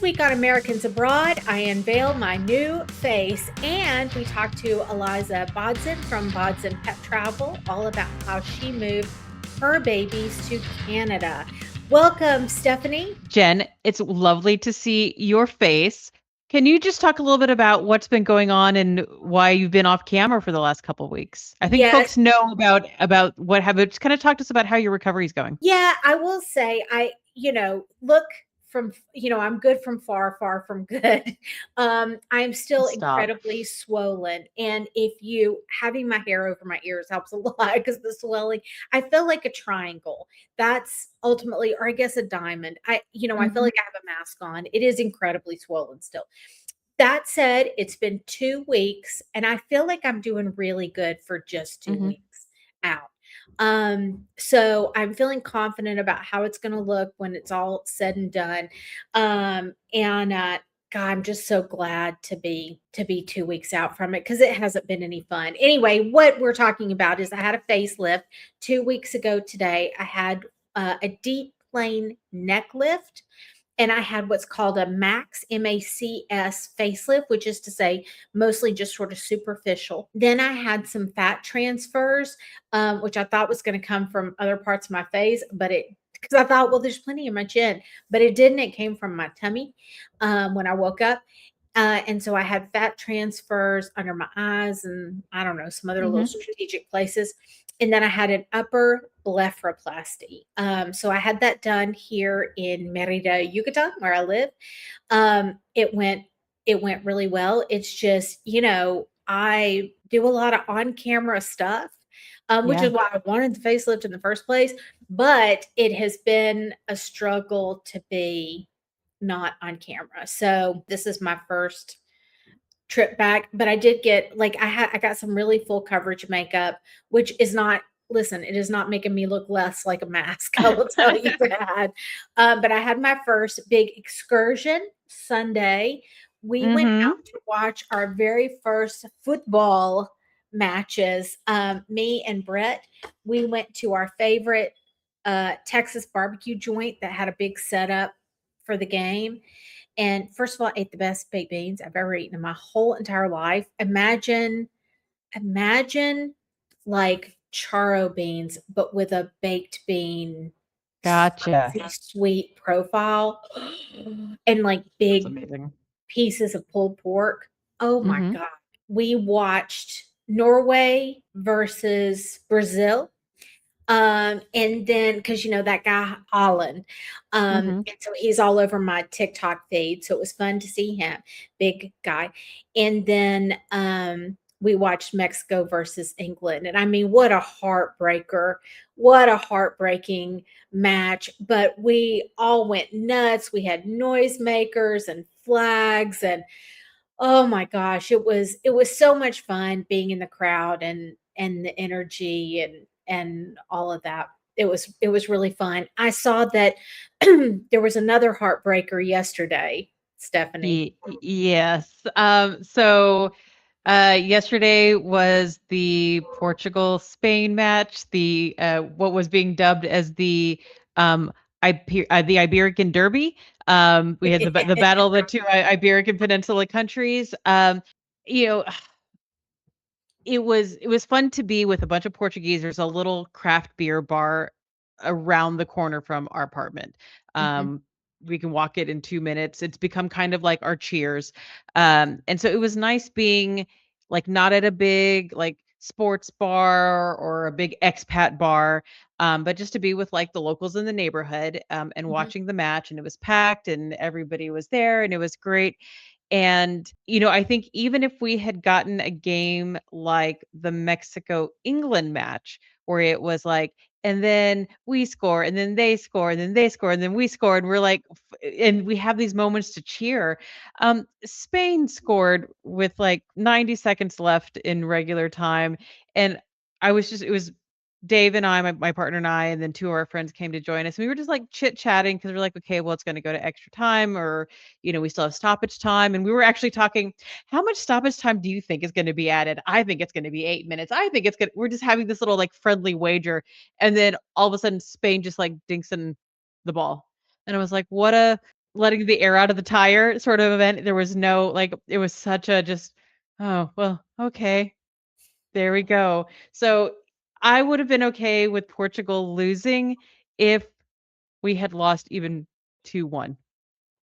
week on Americans Abroad, I unveil my new face, and we talk to Aliza Bodzin from Bodzin Pet Travel all about how she moved her babies to Canada. Welcome, Stephanie. Jen, it's lovely to see your face. Can you just talk a little bit about what's been going on and why you've been off camera for the last couple of weeks? I think Yes. folks know about what happened. Just kind of talk to us about how your recovery is going. Yeah, I will say look from, I'm good from far, far from good. I'm still Stop. incredibly swollen. And if you having my hair over my ears helps a lot because the swelling, I feel like a triangle. That's ultimately, or I guess a diamond. I feel Mhm. like I have a mask on. It is incredibly swollen still. That said, it's been 2 weeks and I feel like I'm doing really good for just two Mhm. weeks out. So I'm feeling confident about how it's going to look when it's all said and done. And God, I'm just so glad to be 2 weeks out from it because it hasn't been any fun. Anyway, what we're talking about is I had a facelift 2 weeks ago today. I had a deep plane neck lift, and I had what's called a max MACS facelift, which is to say mostly just sort of superficial. Then I had some fat transfers, which I thought was going to come from other parts of my face, but it because I thought, well, there's plenty in my chin, but it didn't. It came from my tummy when I woke up. And so I had fat transfers under my eyes and I don't know, some other little Mhm. strategic places. And then I had an upper blepharoplasty. So I had that done here in Mérida, Yucatan, where I live. It went really well. It's just, I do a lot of on-camera stuff, which Yeah. is why I wanted the facelift in the first place. But it has been a struggle to be not on camera. So this is my first trip back, but I did get like I got some really full coverage makeup, which is not listen, it is not making me look less like a mask. I will tell you that. But I had my first big excursion Sunday. We went Mhm. out to watch our very first football matches. Me and Brett, we went to our favorite Texas barbecue joint that had a big setup for the game. And first of all, I ate the best baked beans I've ever eaten in my whole entire life. Imagine like charro beans, but with a baked bean Gotcha. spicy sweet profile and like That's big amazing. pieces of pulled pork. Oh my Mhm. God. We watched Norway versus Brazil. And then because that guy Holland, Mhm. and so he's all over my TikTok feed. So it was fun to see him, big guy. And then we watched Mexico versus England. And I mean, what a heartbreaker, what a heartbreaking match. But we all went nuts. We had noisemakers and flags and oh my gosh, it was so much fun being in the crowd and the energy and all of that. It was really fun. I saw that there was another heartbreaker yesterday, Stephanie. Yes. Yesterday was the Portugal-Spain match, the what was being dubbed as the Iberican Derby. We had the battle of the two Iberican Peninsula countries. You know, it was fun to be with a bunch of Portuguese. There's a little craft beer bar around the corner from our apartment. Mhm. Um, we can walk it in 2 minutes. It's become kind of like our Cheers. And so it was nice being like not at a big like sports bar or a big expat bar, but just to be with like the locals in the neighborhood, and Mhm. watching the match. And it was packed and everybody was there and it was great. And, I think even if we had gotten a game like the Mexico England match, where it was like, and then we score, and then they score, and then they score, and then we score, and we're like, and we have these moments to cheer. Spain scored with like 90 seconds left in regular time. And it was Dave and I, my partner and I, and then two of our friends came to join us. And we were just like chit chatting because we're like, okay, well, it's going to go to extra time, or we still have stoppage time. And we were actually talking, how much stoppage time do you think is going to be added? I think it's going to be 8 minutes. I think it's good. We're just having this little like friendly wager. And then all of a sudden Spain just like dinks in the ball. And I was like, what a letting the air out of the tire sort of event. There was no like, it was such a just, "Oh, well, okay, there we go." So, I would have been okay with Portugal losing if we had lost even 2-1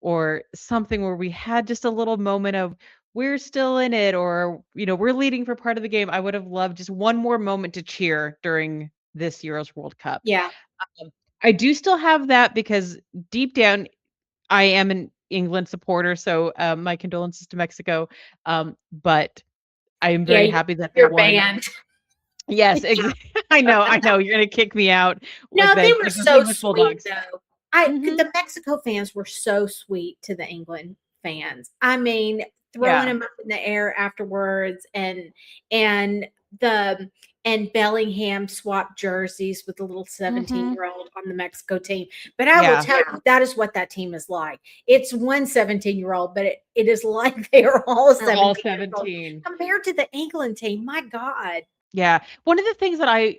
or something where we had just a little moment of, "We're still in it," or, "We're leading for part of the game." I would have loved just one more moment to cheer during this year's World Cup. Yeah. Um, I do still have that because deep down, I am an England supporter, so, my condolences to Mexico, but I am Yeah, very happy that they you're won. banned. Yes, I know, you're gonna kick me out No, they were like the so St. Louis sweet Bulldogs. though. Mhm. The Mexico fans were so sweet to the England fans. I mean, throwing Yeah. them up in the air afterwards and the and Bellingham swapped jerseys with the little Mhm. 17-year-old on the Mexico team. But I will Yeah. tell you, that is what that team is like. It's one 17-year-old, but it is like they are all They're all 17 years old 17. compared to the England team. My God. Yeah. One of the things that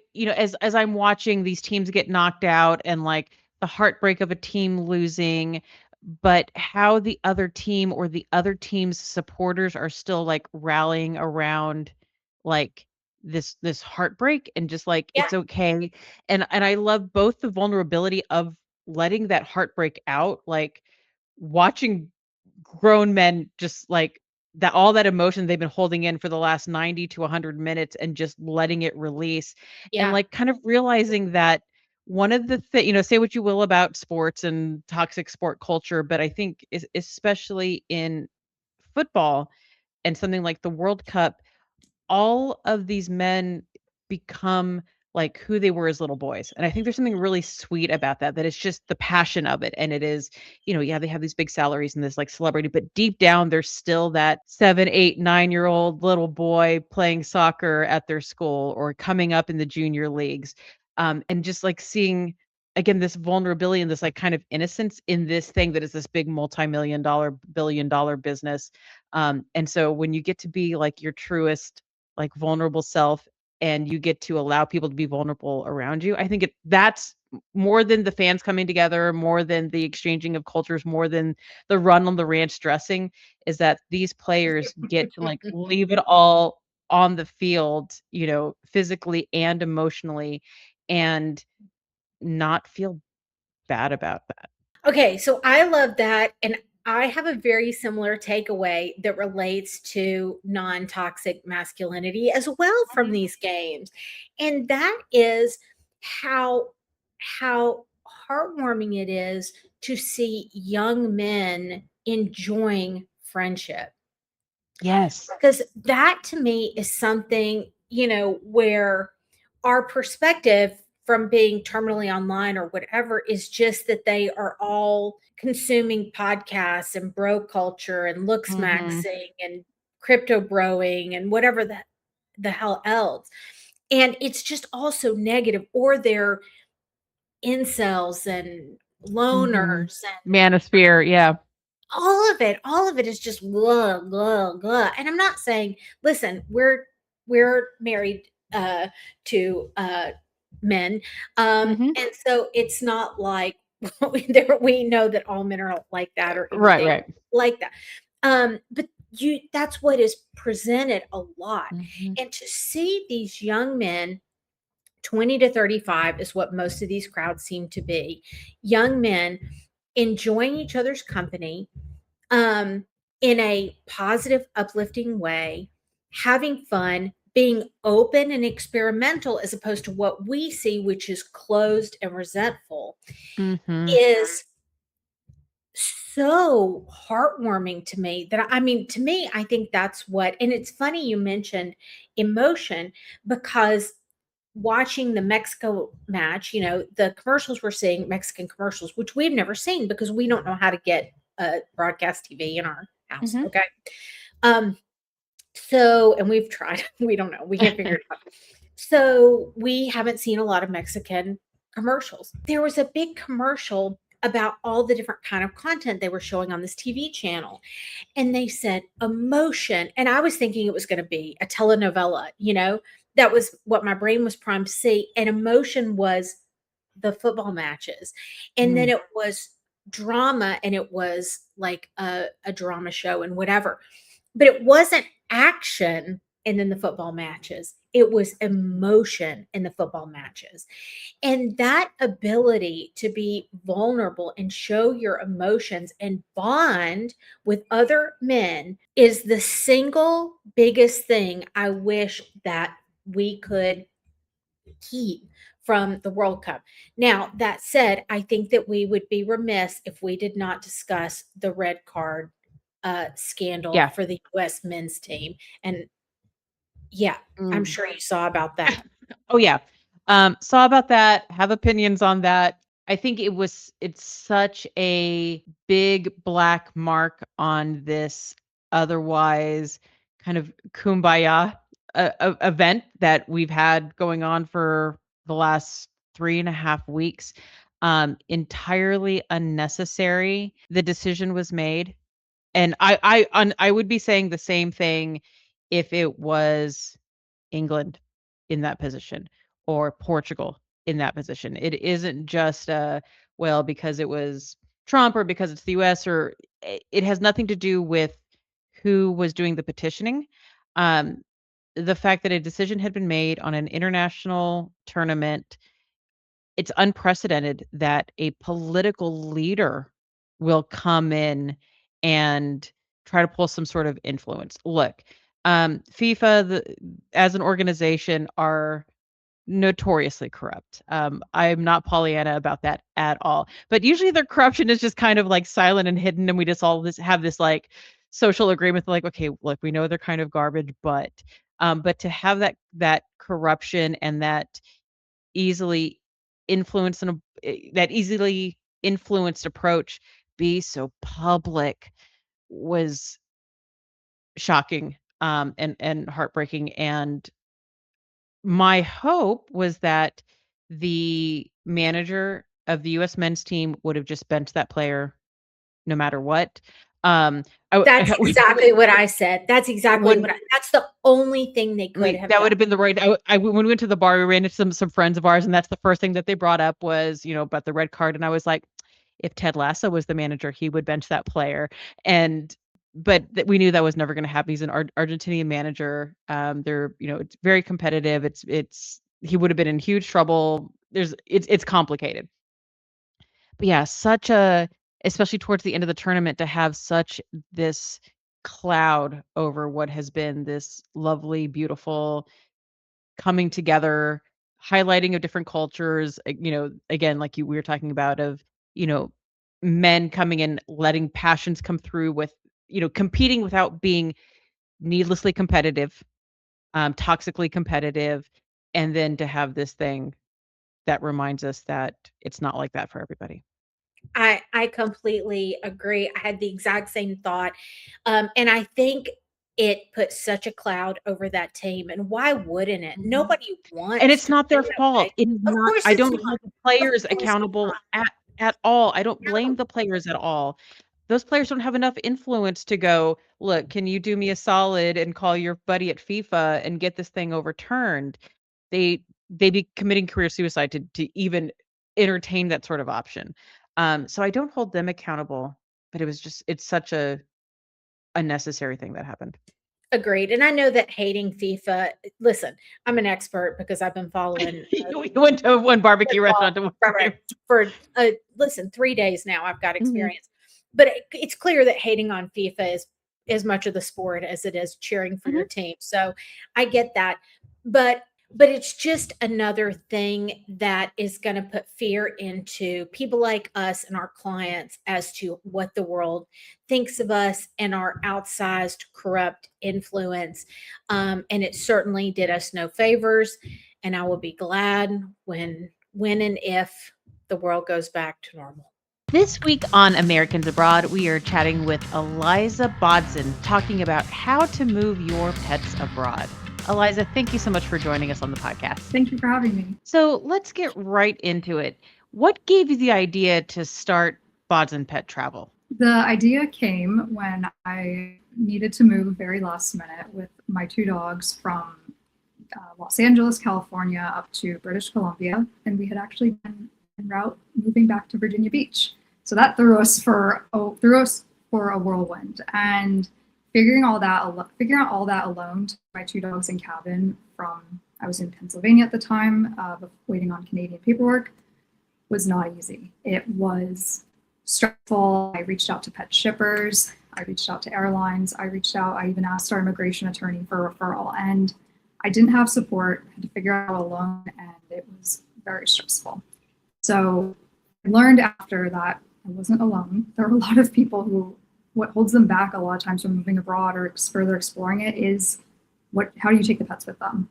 as I'm watching these teams get knocked out and like the heartbreak of a team losing, but how the other team or the other team's supporters are still like rallying around like this heartbreak and just like Yeah, it's okay. And I love both the vulnerability of letting that heartbreak out, like watching grown men just like that all that emotion they've been holding in for the last 90 to 100 minutes and just letting it release and yeah, like kind of realizing that one of the say what you will about sports and toxic sport culture, but I think especially in football and something like the World Cup, all of these men become like who they were as little boys. And I think there's something really sweet about that, that it's just the passion of it. And it is, yeah, they have these big salaries and this like celebrity, but deep down, there's still that 7, 8, 9 year old little boy playing soccer at their school or coming up in the junior leagues. And just like seeing again this vulnerability and this like kind of innocence in this thing that is this big multi-million dollar, billion-dollar business. And so when you get to be like your truest like vulnerable self and you get to allow people to be vulnerable around you. I think that's more than the fans coming together, more than the exchanging of cultures, more than the run on the ranch dressing, is that these players get to like leave it all on the field, physically and emotionally and not feel bad about that. Okay, so I love that, and I have a very similar takeaway that relates to non-toxic masculinity as well from Mhm. these games. And that is how how heartwarming it is to see young men enjoying friendship. Yes. Because that to me is something, where our perspective from being terminally online or whatever is just that they are all consuming podcasts and bro culture and looks Mhm. maxing and crypto broing and whatever the hell else. And it's just also negative, or they're incels and Mhm. loners, Manosphere, yeah. all of it is just blah, blah, blah. And I'm not saying, listen, we're married to men. Mhm. And so it's not like we know that all men are like that or Right, anything right. like that. But that's what is presented a lot. Mhm. And to see these young men, 20 to 35 is what most of these crowds seem to be, young men enjoying each other's company, um, in a positive, uplifting way, having fun, being open and experimental as opposed to what we see, which is closed and resentful, Mhm. is so heartwarming to me that I mean, to me, I think that's what, and it's funny you mentioned emotion because watching the Mexico match, the commercials we're seeing, Mexican commercials, which we've never seen because we don't know how to get a broadcast TV in our house. Mhm. Okay. Um, so, and we've tried, we don't know, we can't figure it out. So, we haven't seen a lot of Mexican commercials. There was a big commercial about all the different kind of content they were showing on this TV channel. And they said emotion. And I was thinking it was going to be a telenovela, that was what my brain was primed to see. And emotion was the football matches. And then Mm. it was drama and it was like a drama show and whatever. But it wasn't action and then the football matches. It was emotion in the football matches. And that ability to be vulnerable and show your emotions and bond with other men is the single biggest thing I wish that we could keep from the World Cup. Now, that said, I think that we would be remiss if we did not discuss the red card scandal Yeah. for the US men's team. And yeah, I'm Mm. sure you saw about that. Oh, yeah. Saw about that, have opinions on that. I think it's such a big black mark on this otherwise kind of kumbaya event that we've had going on for the last 3.5 weeks. Entirely unnecessary. The decision was made. And I would be saying the same thing if it was England in that position or Portugal in that position. It isn't just well because it was Trump or because it's the US or it has nothing to do with who was doing the petitioning. Um the fact that a decision had been made on an international tournament, it's unprecedented that a political leader will come in and try to pull some sort of influence. Look, FIFA, as an organization, are notoriously corrupt. I'm not Pollyanna about that at all. But usually their corruption is just kind of like silent and hidden, and we just all have this like social agreement, like, okay, look, we know they're kind of garbage, but to have that corruption and easily that easily influenced approach be so public was shocking, and heartbreaking, and my hope was that the manager of the US men's team would have just benched that player no matter what. Um, I That's w exactly what I said. That's exactly when what that's the only thing they could have that done. would have been the right when we went to the bar, we ran into some friends of ours, and that's the first thing that they brought up was, about the red card, and I was like, "If Ted Lasso was the manager, he would bench that player." And but we knew that was never gonna happen. He's an Argentinian manager. They're, it's very competitive. It's he would have been in huge trouble. It's complicated. But yeah, such a especially towards the end of the tournament to have such this cloud over what has been this lovely, beautiful coming together, highlighting of different cultures, again, like we were talking about of, you know, men coming in, letting passions come through with, competing without being needlessly competitive, toxically competitive, and then to have this thing that reminds us that it's not like that for everybody. I completely agree. I had the exact same thought. And I think it put such a cloud over that team. And why wouldn't it? Mhm. Nobody And wants it's to not feel their that way. fault. It is Of not course I it's don't not. hold the Of players course it's accountable not. at all. I don't blame No. the players at all. Those players don't have enough influence to go, "Look, can you do me a solid and call your buddy at FIFA and get this thing overturned?" They they'd be committing career suicide to even entertain that sort of option. So I don't hold them accountable, but it's such a unnecessary thing that happened. Agreed. And I know that hating FIFA, listen, I'm an expert because I've been following You went to one barbecue football restaurant to watch right, the right, game. for listen, 3 days now I've got Mhm. experience. But it's clear that hating on FIFA is as much of the sport as it is cheering for Mhm. your team. So I get that. But but it's just another thing that is going to put fear into people like us and our clients as to what the world thinks of us and our outsized corrupt influence. And it certainly did us no favors. And I will be glad when and if the world goes back to normal. This week on Americans Abroad, we are chatting with Aliza Bodzin, talking about how to move your pets abroad. Eliza, thank you so much for joining us on the podcast. Thank you for having me. So let's get right into it. What gave you the idea to start Bodzin Pet Travel? The idea came when I needed to move very last minute with my two dogs from Los Angeles, California, up to British Columbia. And we had actually been en route moving back to Virginia Beach. So that threw us for a whirlwind, and figuring out all that alone to my two dogs in cabin from I was in Pennsylvania at the time, waiting on Canadian paperwork, was not easy. It was stressful. I reached out to pet shippers. I reached out to airlines. I even asked our immigration attorney for a referral, and I didn't have support. I had to figure it out alone, and it was very stressful. So I learned after that I wasn't alone. There are a lot of people who, what holds them back a lot of times from moving abroad or further exploring it is how do you take the pets with them?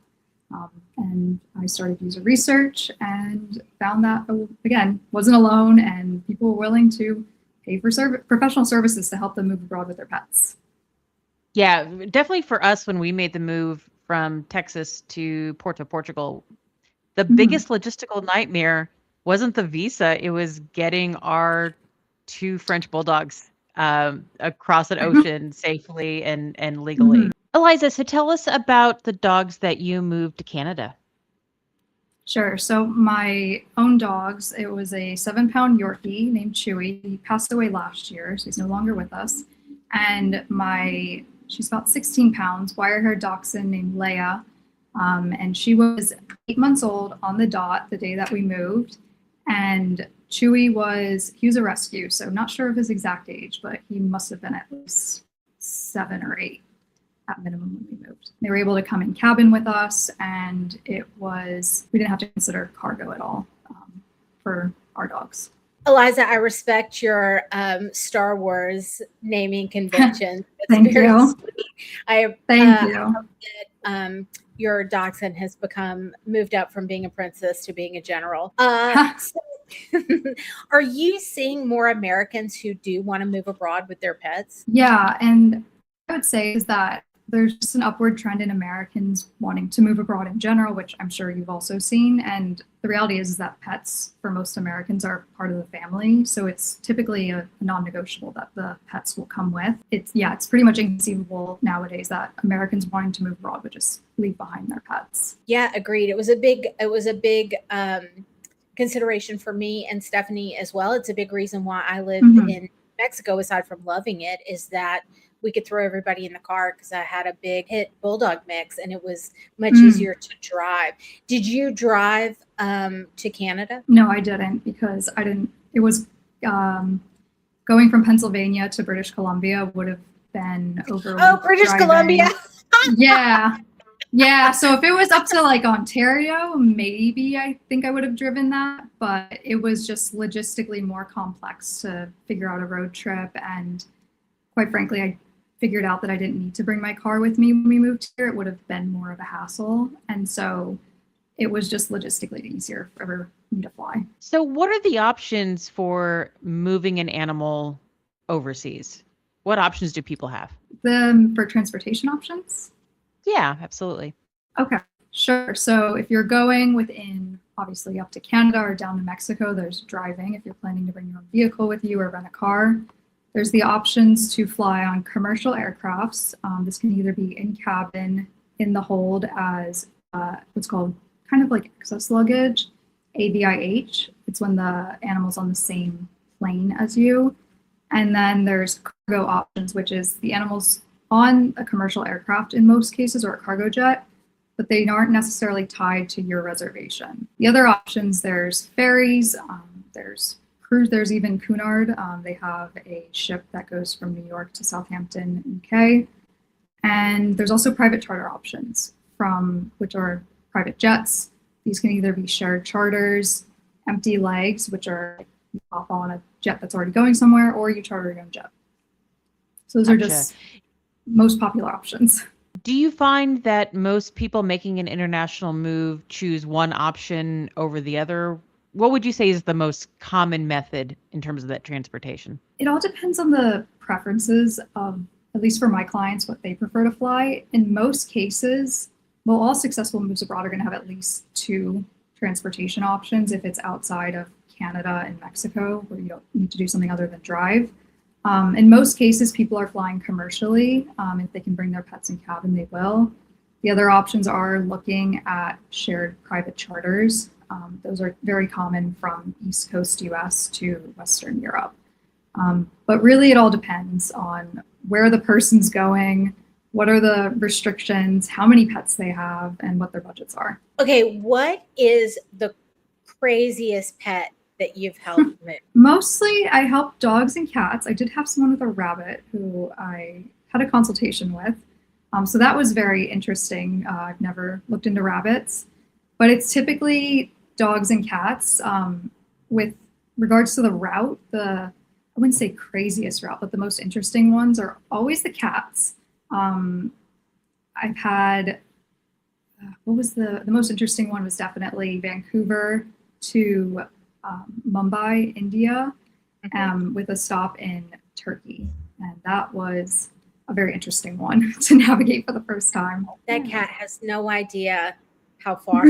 And I started user research and found that, again, wasn't alone, and people were willing to pay for professional services to help them move abroad with their pets. Yeah, definitely for us when we made the move from Texas to Portugal, the biggest logistical nightmare wasn't the visa, it was getting our two French bulldogs across an ocean safely and legally. Aliza, so tell us about the dogs that you moved to Canada. Sure. So my own dogs, it was a 7-pound Yorkie named Chewy. He passed away last year, so he's no longer with us. And she's about 16 pounds, wire-haired dachshund named Leia. And she was 8 months old on the dot the day that we moved. And Chewy he was a rescue, so not sure of his exact age, but he must have been at least 7 or 8 at minimum when we moved. They were able to come in cabin with us, and we didn't have to consider cargo at all for our dogs. Aliza, I respect your Star Wars naming convention. Thank you. Sweet. Thank you. Hope that, your dachshund has moved up from being a princess to being a general. Are you seeing more Americans who do want to move abroad with their pets? Yeah, and I would say is that there's just an upward trend in Americans wanting to move abroad in general, which I'm sure you've also seen. And the reality is that pets for most Americans are part of the family. So it's typically a non-negotiable that the pets will come with. It's pretty much inconceivable nowadays that Americans wanting to move abroad would just leave behind their pets. Yeah, agreed. It was a big consideration for me and Stephanie as well. It's a big reason why I live in Mexico, aside from loving it, is that we could throw everybody in the car because I had a big hit bulldog mix and it was much easier to drive. Did you drive to Canada? No, I didn't, because it was going from Pennsylvania to British Columbia would have been over. Oh, British Columbia. Yeah. So if it was up to like Ontario, maybe I think I would have driven that, but it was just logistically more complex to figure out a road trip. And quite frankly, I figured out that I didn't need to bring my car with me when we moved here. It would have been more of a hassle. And so it was just logistically easier for me to fly. So what are the options for moving an animal overseas? What options do people have? For transportation options? Yeah, absolutely. Okay, sure. So if you're going within, obviously up to Canada or down to Mexico, there's driving if you're planning to bring your own vehicle with you or rent a car. There's the options to fly on commercial aircrafts. This can either be in cabin, in the hold as what's called kind of like excess luggage, AVIH. It's when the animal's on the same plane as you. And then there's cargo options, which is the animals on a commercial aircraft in most cases or a cargo jet, but they aren't necessarily tied to your reservation. The other options, there's ferries, there's cruise, there's even Cunard. They have a ship that goes from New York to Southampton, UK. And there's also private charter options, which are private jets. These can either be shared charters, empty legs, which are you hop on a jet that's already going somewhere, or you charter your own jet. So those are just most popular options. Do you find that most people making an international move choose one option over the other? What would you say is the most common method in terms of that transportation? It all depends on the preferences of, at least for my clients, what they prefer to fly. In most cases, all successful moves abroad are going to have at least 2 transportation options if it's outside of Canada and Mexico, where you don't need to do something other than drive. In most cases, people are flying commercially. If they can bring their pets in cabin, they will. The other options are looking at shared private charters. Those are very common from East Coast US to Western Europe. But really, it all depends on where the person's going, what are the restrictions, how many pets they have, and what their budgets are. Okay, what is the craziest pet that you've helped move? Mostly, I help dogs and cats. I did have someone with a rabbit who I had a consultation with. So that was very interesting. I've never looked into rabbits, but it's typically dogs and cats. With regards to the route, I wouldn't say craziest route, but the most interesting ones are always the cats. I've had, what was the most interesting one was definitely Vancouver to Mumbai, India, with a stop in Turkey. And that was a very interesting one to navigate for the first time. That cat has no idea how far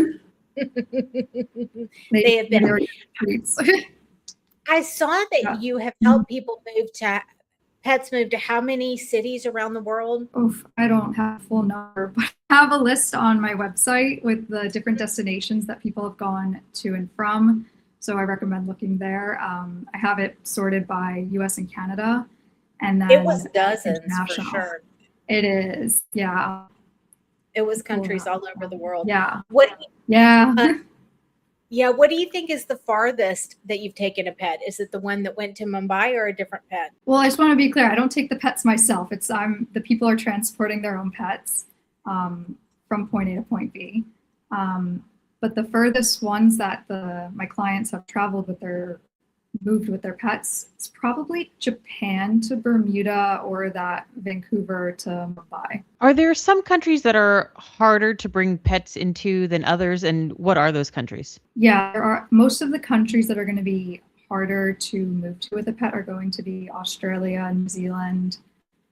They have been. treats. I saw that you have helped people pets move to how many cities around the world? Oof, I don't have a full number, but I have a list on my website with the different destinations that people have gone to and from. So I recommend looking there. I have it sorted by US and Canada. And then it was dozens for sure. It is, yeah. It was countries all over the world. Yeah. What do you think is the farthest that you've taken a pet? Is it the one that went to Mumbai or a different pet? Well, I just want to be clear. I don't take the pets myself. The people are transporting their own pets from point A to point B. But the furthest ones that my clients have moved with their pets, it's probably Japan to Bermuda or that Vancouver to Mumbai. Are there some countries that are harder to bring pets into than others? And what are those countries? Yeah, there are most of the countries that are going to be harder to move to with a pet are going to be Australia, New Zealand.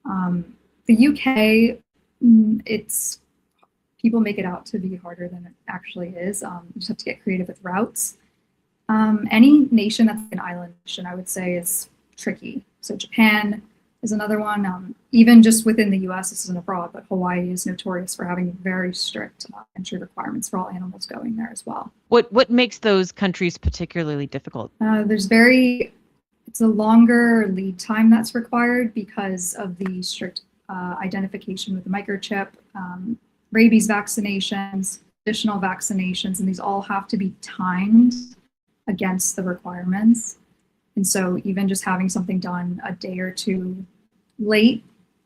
The UK, people make it out to be harder than it actually is. You just have to get creative with routes. Any nation that's an island nation, I would say, is tricky. So Japan is another one. Even just within the US, this isn't abroad, but Hawaii is notorious for having very strict entry requirements for all animals going there as well. What makes those countries particularly difficult? It's a longer lead time that's required because of the strict identification with the microchip, rabies vaccinations, additional vaccinations, and these all have to be timed against the requirements. And so even just having something done a day or two late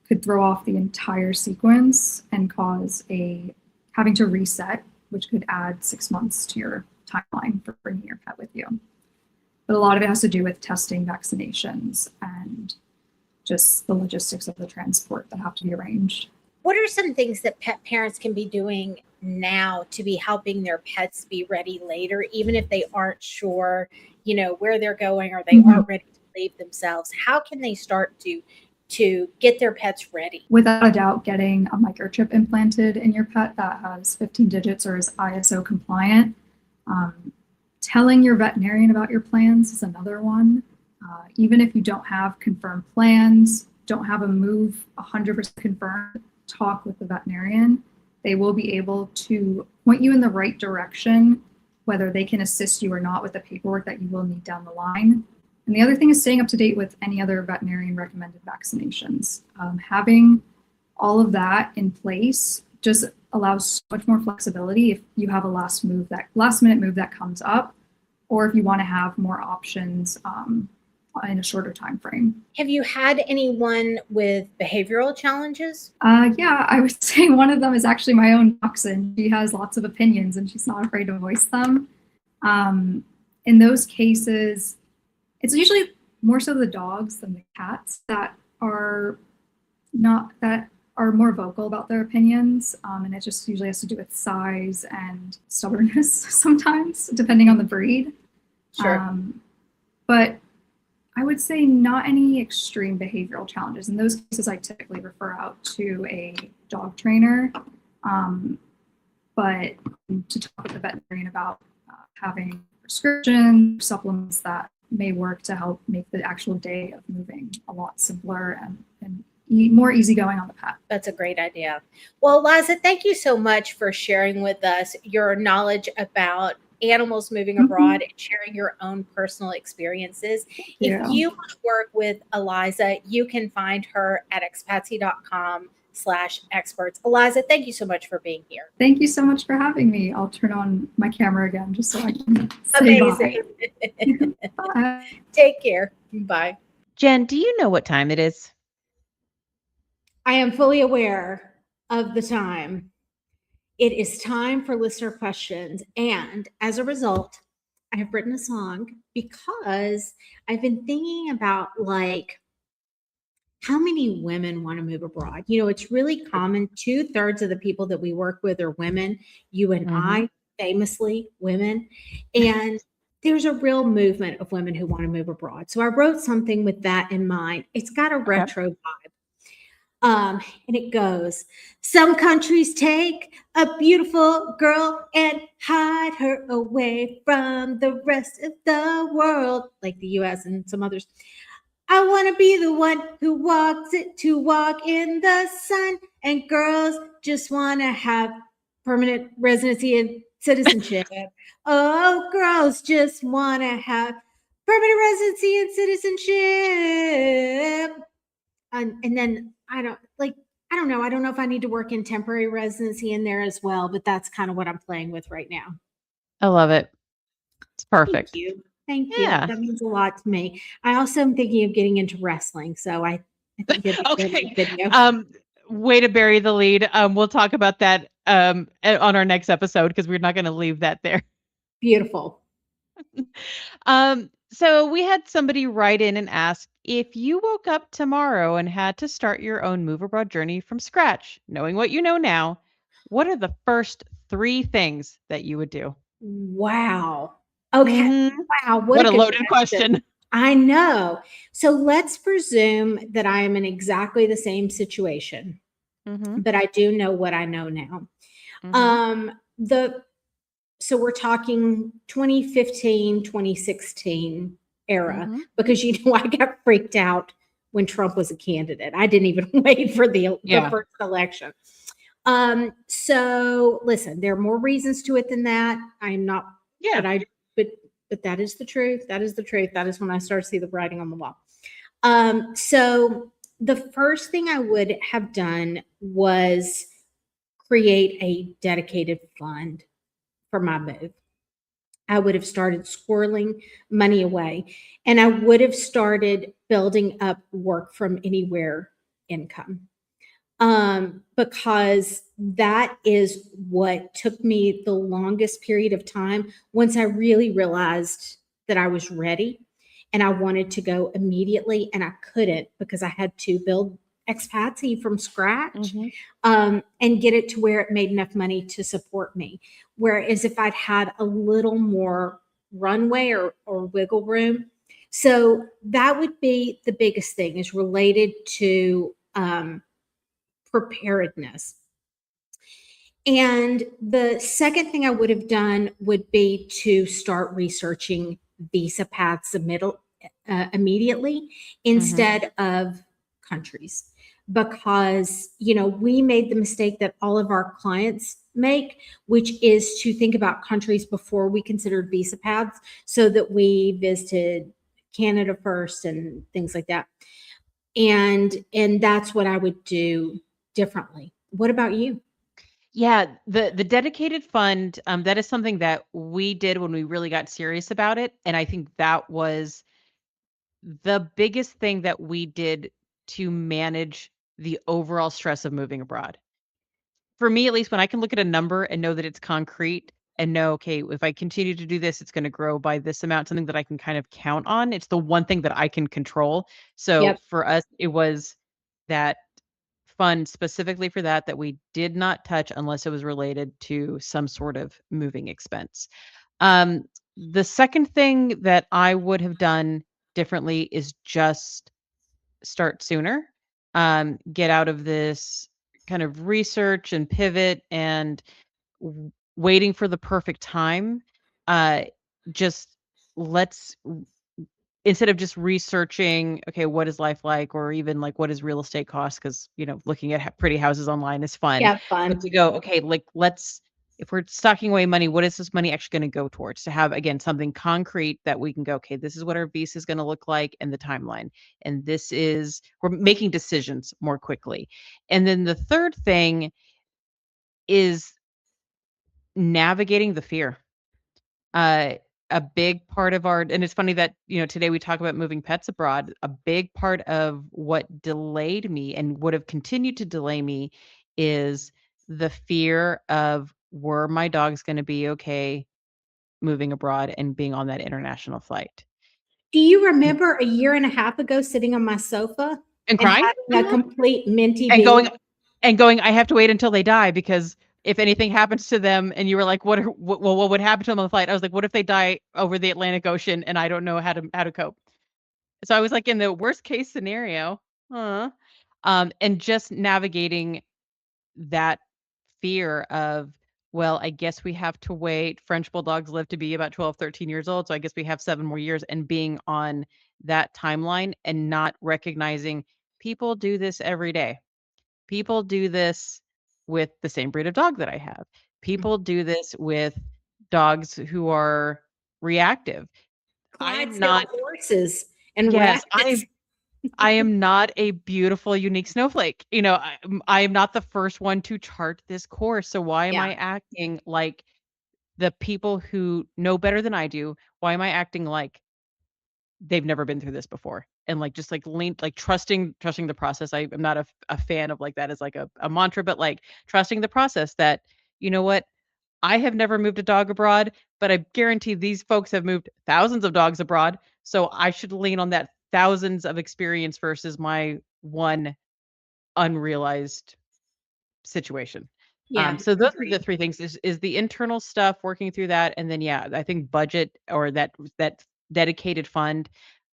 could throw off the entire sequence and cause having to reset, which could add 6 months to your timeline for bringing your pet with you. But a lot of it has to do with testing, vaccinations, and just the logistics of the transport that have to be arranged. What are some things that pet parents can be doing now to be helping their pets be ready later, even if they aren't sure, where they're going or they aren't ready to leave themselves? How can they start to get their pets ready? Without a doubt, getting a microchip implanted in your pet that has 15 digits or is ISO compliant. Telling your veterinarian about your plans is another one. Even if you don't have confirmed plans, don't have a move 100% confirmed, talk with the veterinarian. They will be able to point you in the right direction, whether they can assist you or not with the paperwork that you will need down the line. And the other thing is staying up to date with any other veterinarian recommended vaccinations. Having all of that in place just allows so much more flexibility if you have a last minute move that comes up, or if you want to have more options in a shorter time frame. Have you had anyone with behavioral challenges? Yeah, I would say one of them is actually my own dachshund. She has lots of opinions and she's not afraid to voice them. In those cases, it's usually more so the dogs than the cats that are more vocal about their opinions. And it just usually has to do with size and stubbornness sometimes, depending on the breed. Sure. But I would say not any extreme behavioral challenges. In those cases, I typically refer out to a dog trainer. But to talk with the veterinarian about having prescriptions, supplements that may work to help make the actual day of moving a lot simpler and more easygoing on the pet. That's a great idea. Well, Aliza, thank you so much for sharing with us your knowledge about animals moving abroad and sharing your own personal experiences. If Yeah. you want to work with Aliza, you can find her at expatsy.com/experts. Aliza, thank you so much for being here. Thank you so much for having me. I'll turn on my camera again just so I can say Amazing. bye. Bye. Take care. Bye. Jen, do you know what time it is? I am fully aware of the time. It is time for listener questions. And as a result, I have written a song because I've been thinking about like how many women want to move abroad. You know, it's really common. 2/3 of the people that we work with are women. You and I, famously women. And there's a real movement of women who want to move abroad. So I wrote something with that in mind. It's got a retro vibe. And it goes, some countries take a beautiful girl and hide her away from the rest of the world, like the US and some others. I want to be the one who walks it to walk in the sun, and girls just want to have permanent residency and citizenship. Oh, girls just want to have permanent residency and citizenship. And then I don't know. I don't know if I need to work in temporary residency in there as well, but that's kind of what I'm playing with right now. I love it. It's perfect. Thank you. Thank you. Yeah. That means a lot to me. I also am thinking of getting into wrestling, so I think it'd be good in the video. Way to bury the lead. We'll talk about that on our next episode because we're not going to leave that there. Beautiful. So we had somebody write in and ask, if you woke up tomorrow and had to start your own move abroad journey from scratch, knowing what you know now, what are the first 3 things that you would do? Wow. Okay. Wow. What a loaded question. I know. So let's presume that I am in exactly the same situation, but I do know what I know now. So we're talking 2015, 2016 era, because you know I got freaked out when Trump was a candidate. I didn't even wait for the first election. So listen, there are more reasons to it than that. I'm not, but that is the truth. That is the truth. That is when I started to see the writing on the wall. So the first thing I would have done was create a dedicated fund for my move. I would have started squirreling money away, and I would have started building up work from anywhere income. Because that is what took me the longest period of time once I really realized that I was ready and I wanted to go immediately, and I couldn't because I had to build Expatsy from scratch and get it to where it made enough money to support me. Whereas if I'd had a little more runway or wiggle room. So that would be the biggest thing, is related to preparedness. And the second thing I would have done would be to start researching visa paths immediately instead of countries, because we made the mistake that all of our clients make, which is to think about countries before we considered visa paths, so that we visited Canada first and things like that. And that's what I would do differently. What about you? Yeah, the dedicated fund, that is something that we did when we really got serious about it, and I think that was the biggest thing that we did to manage the overall stress of moving abroad. For me, at least, when I can look at a number and know that it's concrete and know, okay, if I continue to do this, it's going to grow by this amount, something that I can kind of count on. It's the one thing that I can control. So for us, it was that fund specifically for that we did not touch unless it was related to some sort of moving expense. The second thing that I would have done differently is just start sooner. Get out of this kind of research and pivot and waiting for the perfect time. Just let's instead of just researching, okay, what is life like, or even like what is real estate cost? Because looking at pretty houses online is fun. Yeah, fun. But to go, okay, like let's if we're stocking away money, what is this money actually going to go towards? To have, again, something concrete that we can go, okay, this is what our visa is going to look like and the timeline. And we're making decisions more quickly. And then the third thing is navigating the fear. A big part of and it's funny that, today we talk about moving pets abroad. A big part of what delayed me and would have continued to delay me is the fear of, were my dogs going to be okay moving abroad and being on that international flight? Do you remember a year and a half ago sitting on my sofa And and crying? having a complete minty And bee? going, I have to wait until they die, because if anything happens to them, and you were like, what would happen to them on the flight? I was like, what if they die over the Atlantic Ocean and I don't know how to cope? So I was like, in the worst case scenario, and just navigating that fear of, well, I guess we have to wait. French bulldogs live to be about 12, 13 years old. So I guess we have 7 more years, and being on that timeline and not recognizing people do this every day. People do this with the same breed of dog that I have. People do this with dogs who are reactive. I am Clydesdale not, horses and yes, rabbits. I am not a beautiful, unique snowflake. I am not the first one to chart this course. So why am Yeah, I acting like the people who know better than I do? Why am I acting like they've never been through this before? And like, just like trusting the process. I'm not a fan of like that as like a mantra, but like trusting the process that, you know what, I have never moved a dog abroad, but I guarantee these folks have moved thousands of dogs abroad. So I should lean on that thousands of experience versus my one unrealized situation. yeah, So those are the agreed. 3 things, is the internal stuff, working through that. And then, yeah, I think budget, or that dedicated fund,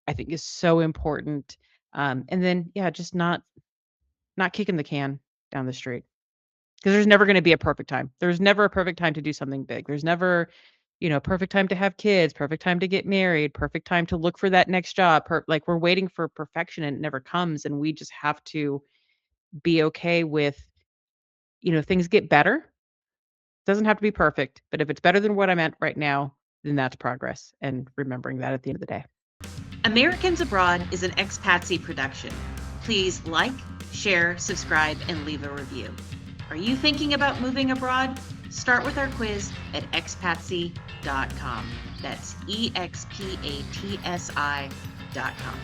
I think, is so important. And then, yeah, just not kicking the can down the street. Because there's never gonna be a perfect time. There's never a perfect time to do something big. There's never, perfect time to have kids, perfect time to get married, perfect time to look for that next job. Like, we're waiting for perfection and it never comes, and we just have to be okay with, things get better. Doesn't have to be perfect, but if it's better than what I'm at right now, then that's progress, and remembering that at the end of the day. Americans Abroad is an Expatsy production. Please like, share, subscribe, and leave a review. Are you thinking about moving abroad? Start with our quiz at expatsy.com. That's EXPATSI.com.